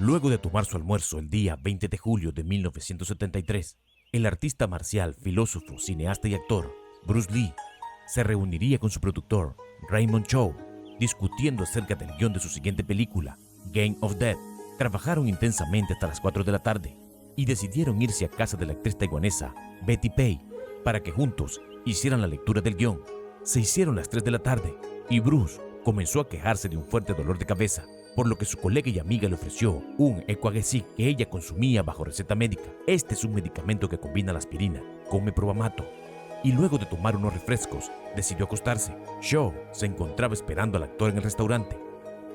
Luego de tomar su almuerzo el día 20 de julio de 1973, el artista marcial, filósofo, cineasta y actor Bruce Lee se reuniría con su productor Raymond Chow, discutiendo acerca del guión de su siguiente película, Game of Death. Trabajaron intensamente hasta las 4 de la tarde y decidieron irse a casa de la actriz taiwanesa Betty Pei para que juntos hicieran la lectura del guión. Se hicieron las 3 de la tarde y Bruce comenzó a quejarse de un fuerte dolor de cabeza, por lo que su colega y amiga le ofreció un Equagesic que ella consumía bajo receta médica. Este es un medicamento que combina la aspirina con meprovamato. Y luego de tomar unos refrescos, decidió acostarse. Shaw se encontraba esperando al actor en el restaurante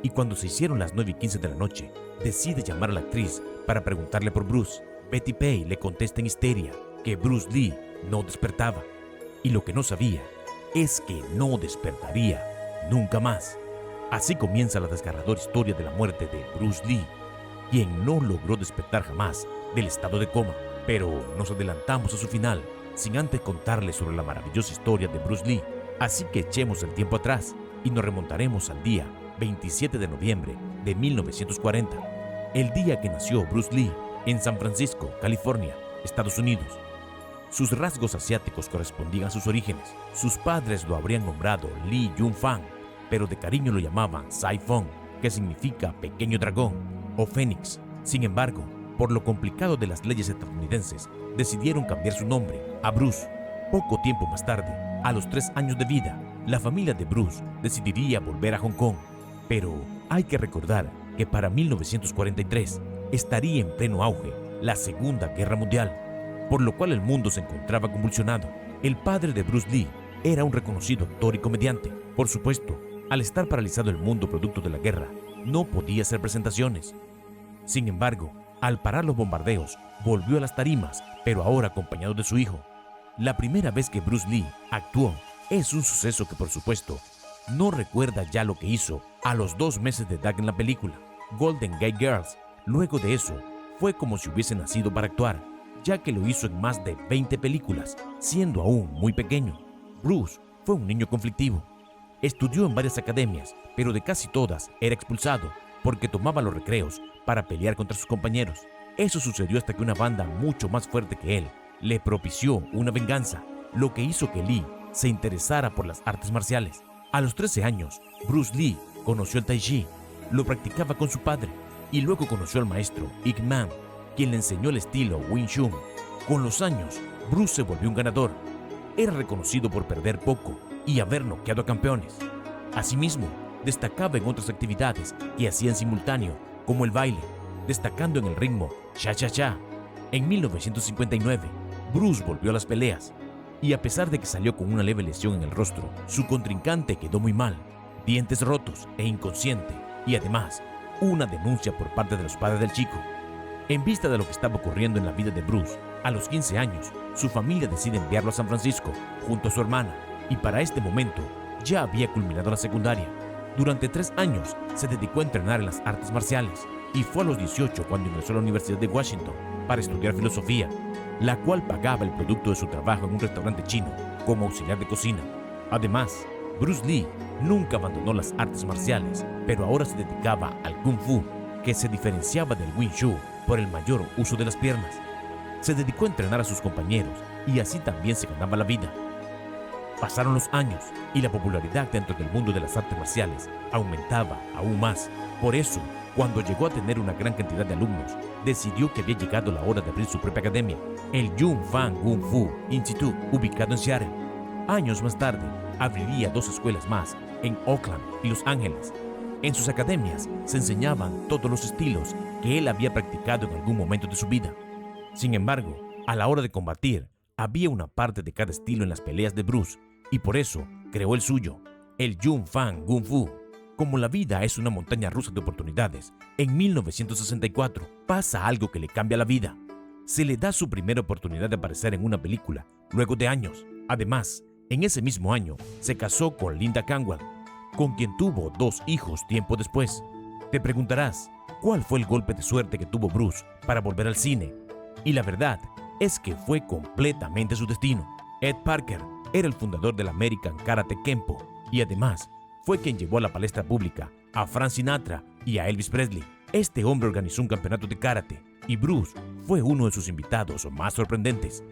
y cuando se hicieron las 9:15 de la noche, decide llamar a la actriz para preguntarle por Bruce. Betty Pei le contesta en histeria que Bruce Lee no despertaba y lo que no sabía es que no despertaría nunca más. Así comienza la desgarradora historia de la muerte de Bruce Lee, quien no logró despertar jamás del estado de coma. Pero nos adelantamos a su final sin antes contarles sobre la maravillosa historia de Bruce Lee. Así que echemos el tiempo atrás y nos remontaremos al día 27 de noviembre de 1940, el día que nació Bruce Lee en San Francisco, California, Estados Unidos. Sus rasgos asiáticos correspondían a sus orígenes. Sus padres lo habrían nombrado Lee Jun-Fang, pero de cariño lo llamaban Sai-Fong, que significa pequeño dragón o fénix. Sin embargo, por lo complicado de las leyes estadounidenses, decidieron cambiar su nombre a Bruce. Poco tiempo más tarde, a los 3 años de vida, la familia de Bruce decidiría volver a Hong Kong. Pero hay que recordar que para 1943 estaría en pleno auge la Segunda Guerra Mundial, por lo cual el mundo se encontraba convulsionado. El padre de Bruce Lee era un reconocido actor y comediante. Por supuesto, al estar paralizado el mundo producto de la guerra, no podía hacer presentaciones. Sin embargo, al parar los bombardeos, volvió a las tarimas, pero ahora acompañado de su hijo. La primera vez que Bruce Lee actuó es un suceso que, por supuesto, no recuerda ya lo que hizo a los 2 meses de edad en la película Golden Gate Girls. Luego de eso, fue como si hubiese nacido para actuar, ya que lo hizo en más de 20 películas, siendo aún muy pequeño. Bruce fue un niño conflictivo. Estudió en varias academias, pero de casi todas era expulsado porque tomaba los recreos para pelear contra sus compañeros. Eso sucedió hasta que una banda mucho más fuerte que él le propició una venganza, lo que hizo que Lee se interesara por las artes marciales. A los 13 años, Bruce Lee conoció el Tai Chi, lo practicaba con su padre y luego conoció al maestro Ip Man, quien le enseñó el estilo Wing Chun. Con los años, Bruce se volvió un ganador. Era reconocido por perder poco y haber noqueado a campeones. Asimismo, destacaba en otras actividades que hacía en simultáneo, como el baile, destacando en el ritmo cha-cha-cha. En 1959, Bruce volvió a las peleas y a pesar de que salió con una leve lesión en el rostro, su contrincante quedó muy mal, dientes rotos e inconsciente, y además, una denuncia por parte de los padres del chico. En vista de lo que estaba ocurriendo en la vida de Bruce, a los 15 años, su familia decide enviarlo a San Francisco junto a su hermana, y para este momento ya había culminado la secundaria. Durante 3 años se dedicó a entrenar en las artes marciales y fue a los 18 cuando ingresó a la Universidad de Washington para estudiar filosofía, la cual pagaba el producto de su trabajo en un restaurante chino como auxiliar de cocina. Además, Bruce Lee nunca abandonó las artes marciales, pero ahora se dedicaba al Kung Fu, que se diferenciaba del Wing Chun por el mayor uso de las piernas. Se dedicó a entrenar a sus compañeros y así también se ganaba la vida. Pasaron los años y la popularidad dentro del mundo de las artes marciales aumentaba aún más. Por eso, cuando llegó a tener una gran cantidad de alumnos, decidió que había llegado la hora de abrir su propia academia, el Jun-Fang Kung Fu Institute, ubicado en Seattle. Años más tarde, abriría 2 escuelas más en Oakland y Los Ángeles. En sus academias se enseñaban todos los estilos que él había practicado en algún momento de su vida. Sin embargo, a la hora de combatir, había una parte de cada estilo en las peleas de Bruce, y por eso creó el suyo, el Jun-Fang Kung Fu. Como la vida es una montaña rusa de oportunidades, en 1964 pasa algo que le cambia la vida. Se le da su primera oportunidad de aparecer en una película, luego de años. Además, en ese mismo año se casó con Linda Canwell, con quien tuvo 2 hijos tiempo después. Te preguntarás, ¿cuál fue el golpe de suerte que tuvo Bruce para volver al cine? Y la verdad es que fue completamente su destino. Ed Parker era el fundador del American Karate Kempo y además fue quien llevó a la palestra pública a Frank Sinatra y a Elvis Presley. Este hombre organizó un campeonato de karate y Bruce fue uno de sus invitados más sorprendentes.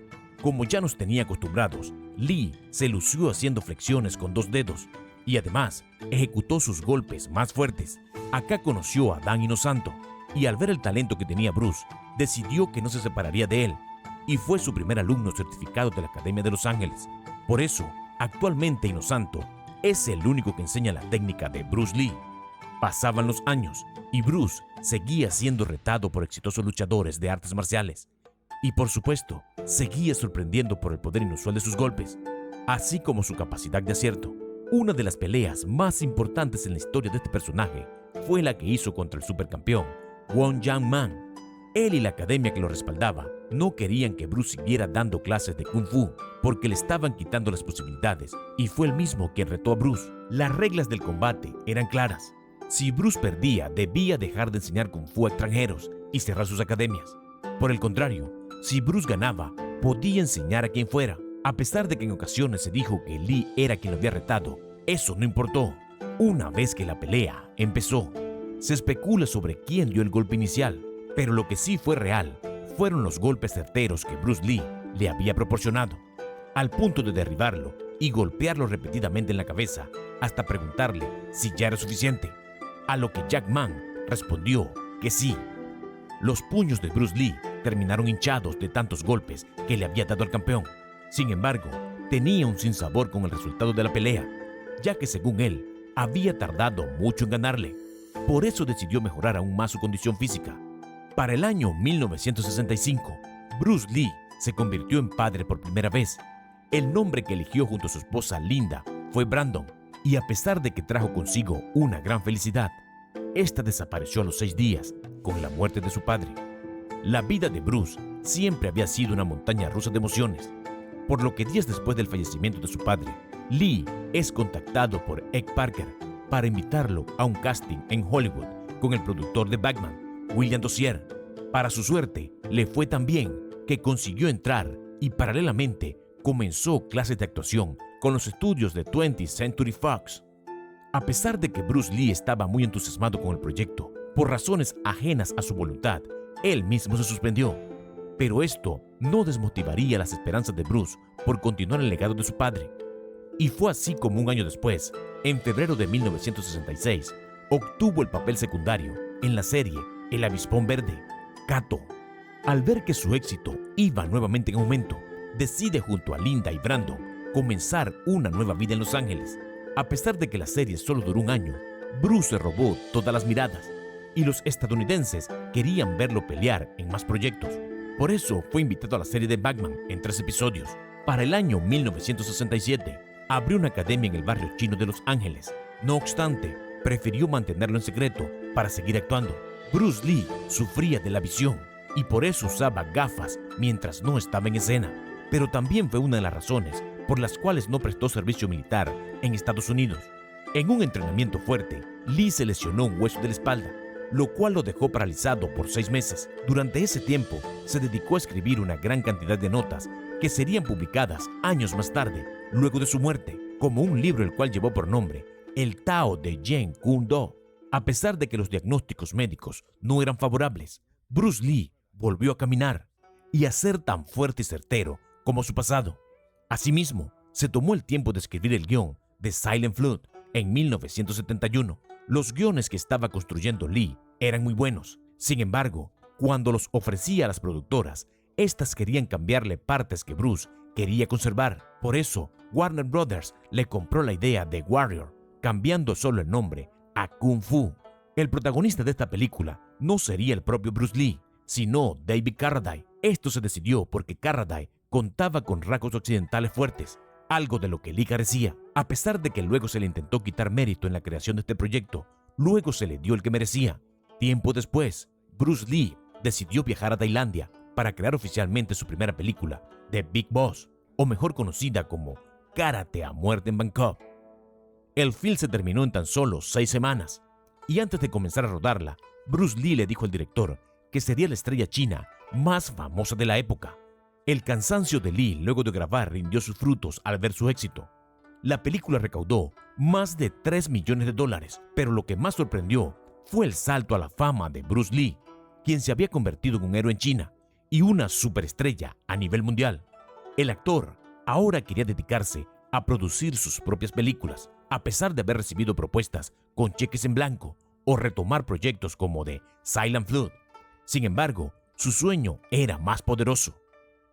Como ya nos tenía acostumbrados, Lee se lució haciendo flexiones con 2 dedos y además ejecutó sus golpes más fuertes. Acá conoció a Dan Inosanto y al ver el talento que tenía Bruce, decidió que no se separaría de él y fue su primer alumno certificado de la Academia de Los Ángeles. Por eso, actualmente Inosanto es el único que enseña la técnica de Bruce Lee. Pasaban los años y Bruce seguía siendo retado por exitosos luchadores de artes marciales. Y por supuesto, seguía sorprendiendo por el poder inusual de sus golpes, así como su capacidad de acierto. Una de las peleas más importantes en la historia de este personaje fue la que hizo contra el supercampeón, Wong Yang Man. Él y la academia que lo respaldaba no querían que Bruce siguiera dando clases de Kung Fu porque le estaban quitando las posibilidades y fue él mismo quien retó a Bruce. Las reglas del combate eran claras. Si Bruce perdía, debía dejar de enseñar Kung Fu a extranjeros y cerrar sus academias. Por el contrario, si Bruce ganaba, podía enseñar a quien fuera. A pesar de que en ocasiones se dijo que Lee era quien lo había retado, eso no importó. Una vez que la pelea empezó, se especula sobre quién dio el golpe inicial, pero lo que sí fue real fueron los golpes certeros que Bruce Lee le había proporcionado, al punto de derribarlo y golpearlo repetidamente en la cabeza hasta preguntarle si ya era suficiente, a lo que Jack Man respondió que sí. Los puños de Bruce Lee terminaron hinchados de tantos golpes que le había dado al campeón. Sin embargo, tenía un sinsabor con el resultado de la pelea, ya que según él, había tardado mucho en ganarle. Por eso decidió mejorar aún más su condición física. Para el año 1965, Bruce Lee se convirtió en padre por primera vez. El nombre que eligió junto a su esposa Linda fue Brandon, y a pesar de que trajo consigo una gran felicidad, esta desapareció a los 6 días con la muerte de su padre. La vida de Bruce siempre había sido una montaña rusa de emociones, por lo que días después del fallecimiento de su padre, Lee es contactado por Ed Parker para invitarlo a un casting en Hollywood con el productor de Batman, William Dozier. Para su suerte, le fue tan bien que consiguió entrar y paralelamente comenzó clases de actuación con los estudios de 20th Century Fox. A pesar de que Bruce Lee estaba muy entusiasmado con el proyecto, por razones ajenas a su voluntad, él mismo se suspendió. Pero esto no desmotivaría las esperanzas de Bruce por continuar el legado de su padre. Y fue así como un año después, en febrero de 1966, obtuvo el papel secundario en la serie El Avispón Verde, Kato. Al ver que su éxito iba nuevamente en aumento, decide junto a Linda y Brandon comenzar una nueva vida en Los Ángeles. A pesar de que la serie solo duró un año, Bruce se robó todas las miradas y los estadounidenses querían verlo pelear en más proyectos. Por eso fue invitado a la serie de Batman en 3 episodios. Para el año 1967, abrió una academia en el barrio chino de Los Ángeles. No obstante, prefirió mantenerlo en secreto para seguir actuando. Bruce Lee sufría de la visión y por eso usaba gafas mientras no estaba en escena, pero también fue una de las razones por las cuales no prestó servicio militar en Estados Unidos. En un entrenamiento fuerte, Lee se lesionó un hueso de la espalda, lo cual lo dejó paralizado por 6 meses. Durante ese tiempo, se dedicó a escribir una gran cantidad de notas que serían publicadas años más tarde, luego de su muerte, como un libro el cual llevó por nombre El Tao de Jeet Kune Do. A pesar de que los diagnósticos médicos no eran favorables, Bruce Lee volvió a caminar y a ser tan fuerte y certero como su pasado. Asimismo, se tomó el tiempo de escribir el guión de Silent Flood en 1971. Los guiones que estaba construyendo Lee eran muy buenos. Sin embargo, cuando los ofrecía a las productoras, estas querían cambiarle partes que Bruce quería conservar. Por eso, Warner Brothers le compró la idea de Warrior, cambiando solo el nombre a Kung Fu. El protagonista de esta película no sería el propio Bruce Lee, sino David Carradine. Esto se decidió porque Carradine contaba con rasgos occidentales fuertes, algo de lo que Lee carecía. A pesar de que luego se le intentó quitar mérito en la creación de este proyecto, luego se le dio el que merecía. Tiempo después, Bruce Lee decidió viajar a Tailandia para crear oficialmente su primera película, The Big Boss, o mejor conocida como Karate a muerte en Bangkok. El film se terminó en tan solo 6 semanas, y antes de comenzar a rodarla, Bruce Lee le dijo al director que sería la estrella china más famosa de la época. El cansancio de Lee luego de grabar rindió sus frutos al ver su éxito. La película recaudó más de $3 millones, pero lo que más sorprendió fue el salto a la fama de Bruce Lee, quien se había convertido en un héroe en China y una superestrella a nivel mundial. El actor ahora quería dedicarse a producir sus propias películas, a pesar de haber recibido propuestas con cheques en blanco o retomar proyectos como The Silent Flood. Sin embargo, su sueño era más poderoso.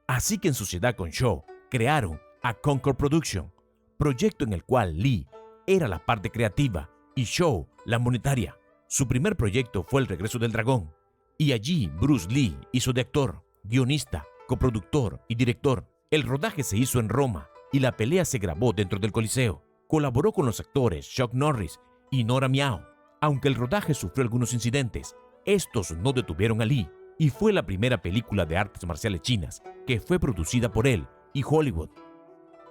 Así que en sociedad con Shaw crearon a Concord Production, proyecto en el cual Lee era la parte creativa y Shaw la monetaria. Su primer proyecto fue El Regreso del Dragón, y allí Bruce Lee hizo de actor, guionista, coproductor y director. El rodaje se hizo en Roma y la pelea se grabó dentro del Coliseo. Colaboró con los actores Chuck Norris y Nora Miao. Aunque el rodaje sufrió algunos incidentes, estos no detuvieron a Lee, y fue la primera película de artes marciales chinas que fue producida por él y Hollywood.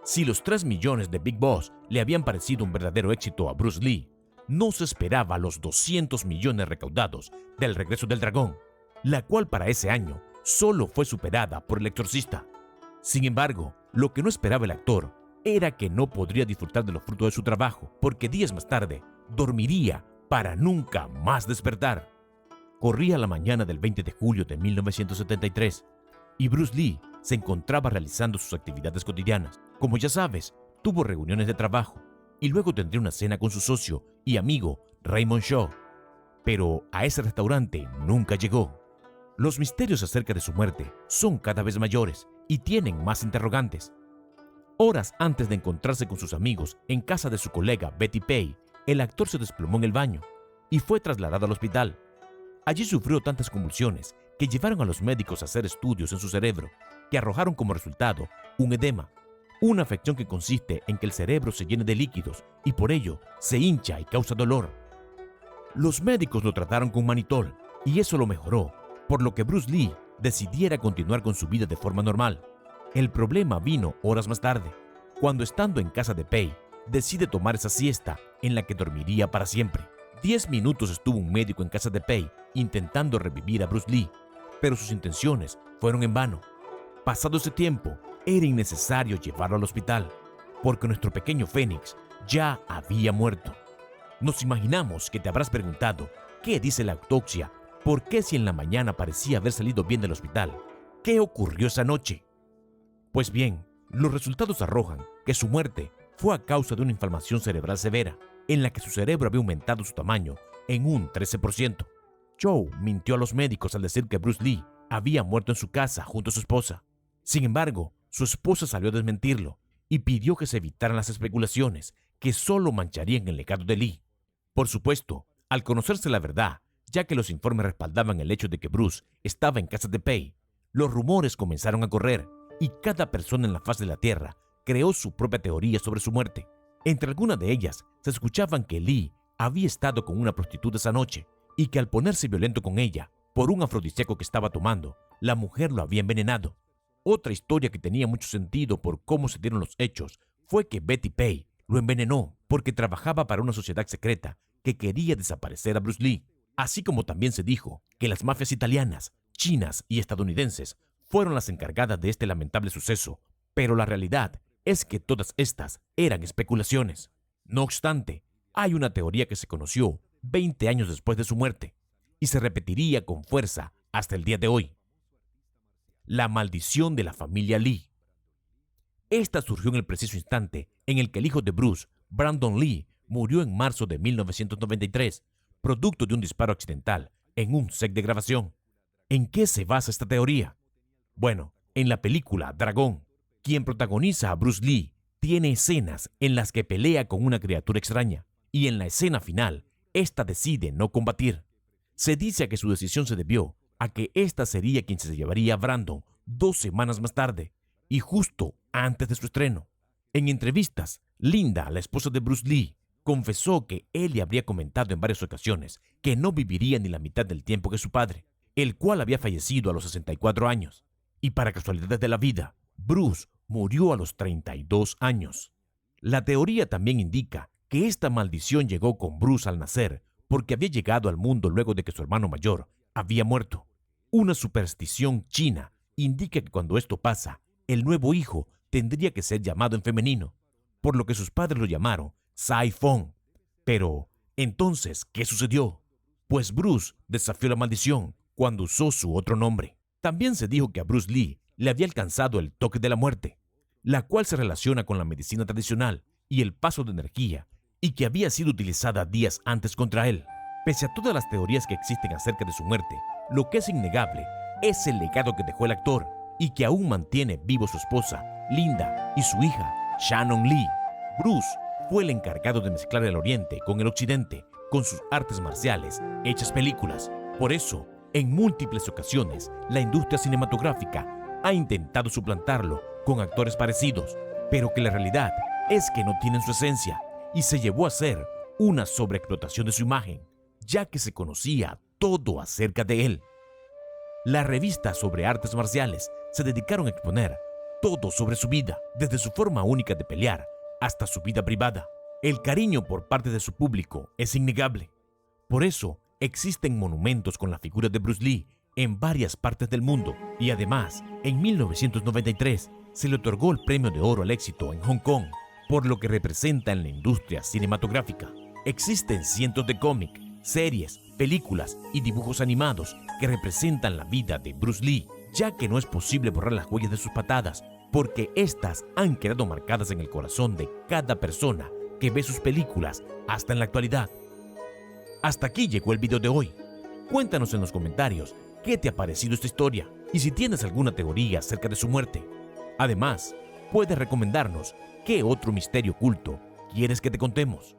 Si los 3 millones de Big Boss le habían parecido un verdadero éxito a Bruce Lee, no se esperaba los 200 millones recaudados del Regreso del Dragón, la cual para ese año solo fue superada por El Exorcista. Sin embargo, lo que no esperaba el actor era que no podría disfrutar de los frutos de su trabajo, porque días más tarde dormiría para nunca más despertar. Corría la mañana del 20 de julio de 1973 y Bruce Lee se encontraba realizando sus actividades cotidianas. Como ya sabes, tuvo reuniones de trabajo y luego tendría una cena con su socio y amigo Raymond Shaw. Pero a ese restaurante nunca llegó. Los misterios acerca de su muerte son cada vez mayores y tienen más interrogantes. Horas antes de encontrarse con sus amigos en casa de su colega Betty Pei, el actor se desplomó en el baño y fue trasladado al hospital. Allí sufrió tantas convulsiones que llevaron a los médicos a hacer estudios en su cerebro, que arrojaron como resultado un edema, una afección que consiste en que el cerebro se llene de líquidos y por ello se hincha y causa dolor. Los médicos lo trataron con manitol y eso lo mejoró, por lo que Bruce Lee decidiera continuar con su vida de forma normal. El problema vino horas más tarde, cuando estando en casa de Pei, decide tomar esa siesta en la que dormiría para siempre. 10 minutos estuvo un médico en casa de Pei intentando revivir a Bruce Lee, pero sus intenciones fueron en vano. Pasado ese tiempo, era innecesario llevarlo al hospital, porque nuestro pequeño Fénix ya había muerto. Nos imaginamos que te habrás preguntado qué dice la autopsia, por qué si en la mañana parecía haber salido bien del hospital, qué ocurrió esa noche. Pues bien, los resultados arrojan que su muerte fue a causa de una inflamación cerebral severa, en la que su cerebro había aumentado su tamaño en un 13%. Chow mintió a los médicos al decir que Bruce Lee había muerto en su casa junto a su esposa. Sin embargo, su esposa salió a desmentirlo y pidió que se evitaran las especulaciones que solo mancharían el legado de Lee. Por supuesto, al conocerse la verdad, ya que los informes respaldaban el hecho de que Bruce estaba en casa de Pei, los rumores comenzaron a correr y cada persona en la faz de la Tierra creó su propia teoría sobre su muerte. Entre algunas de ellas se escuchaban que Lee había estado con una prostituta esa noche y que al ponerse violento con ella por un afrodisíaco que estaba tomando, la mujer lo había envenenado. Otra historia que tenía mucho sentido por cómo se dieron los hechos fue que Betty Pei lo envenenó porque trabajaba para una sociedad secreta que quería desaparecer a Bruce Lee, así como también se dijo que las mafias italianas, chinas y estadounidenses fueron las encargadas de este lamentable suceso, pero la realidad es que todas estas eran especulaciones. No obstante, hay una teoría que se conoció 20 años después de su muerte y se repetiría con fuerza hasta el día de hoy. La maldición de la familia Lee. Esta surgió en el preciso instante en el que el hijo de Bruce, Brandon Lee, murió en marzo de 1993, producto de un disparo accidental en un set de grabación. ¿En qué se basa esta teoría? Bueno, en la película Dragón, quien protagoniza a Bruce Lee, tiene escenas en las que pelea con una criatura extraña, y en la escena final, ésta decide no combatir. Se dice que su decisión se debió a que ésta sería quien se llevaría a Brandon 2 semanas más tarde, y justo antes de su estreno. En entrevistas, Linda, la esposa de Bruce Lee, confesó que él le habría comentado en varias ocasiones que no viviría ni la mitad del tiempo que su padre, el cual había fallecido a los 64 años. Y para casualidades de la vida, Bruce murió a los 32 años. La teoría también indica que esta maldición llegó con Bruce al nacer porque había llegado al mundo luego de que su hermano mayor había muerto. Una superstición china indica que cuando esto pasa, el nuevo hijo tendría que ser llamado en femenino, por lo que sus padres lo llamaron Sai Fong. Pero, entonces, ¿qué sucedió? pues Bruce desafió la maldición cuando usó su otro nombre. También se dijo que a Bruce Lee le había alcanzado el toque de la muerte, la cual se relaciona con la medicina tradicional y el paso de energía, y que había sido utilizada días antes contra él. Pese a todas las teorías que existen acerca de su muerte, lo que es innegable es el legado que dejó el actor y que aún mantiene vivo su esposa, Linda, y su hija, Shannon Lee. Bruce fue el encargado de mezclar el Oriente con el Occidente, con sus artes marciales hechas películas. Por eso, en múltiples ocasiones, la industria cinematográfica ha intentado suplantarlo con actores parecidos, pero que la realidad es que no tienen su esencia, y se llevó a ser una sobreexplotación de su imagen, ya que se conocía todo acerca de él. Las revistas sobre artes marciales se dedicaron a exponer todo sobre su vida, desde su forma única de pelear hasta su vida privada. El cariño por parte de su público es innegable. Por eso, existen monumentos con la figura de Bruce Lee en varias partes del mundo, y además, en 1993 se le otorgó el Premio de Oro al Éxito en Hong Kong, por lo que representa en la industria cinematográfica. Existen cientos de cómics, series, películas y dibujos animados que representan la vida de Bruce Lee, ya que no es posible borrar las huellas de sus patadas, porque éstas han quedado marcadas en el corazón de cada persona que ve sus películas hasta en la actualidad. Hasta aquí llegó el video de hoy. Cuéntanos en los comentarios qué te ha parecido esta historia y si tienes alguna teoría acerca de su muerte. Además, puedes recomendarnos qué otro misterio oculto quieres que te contemos.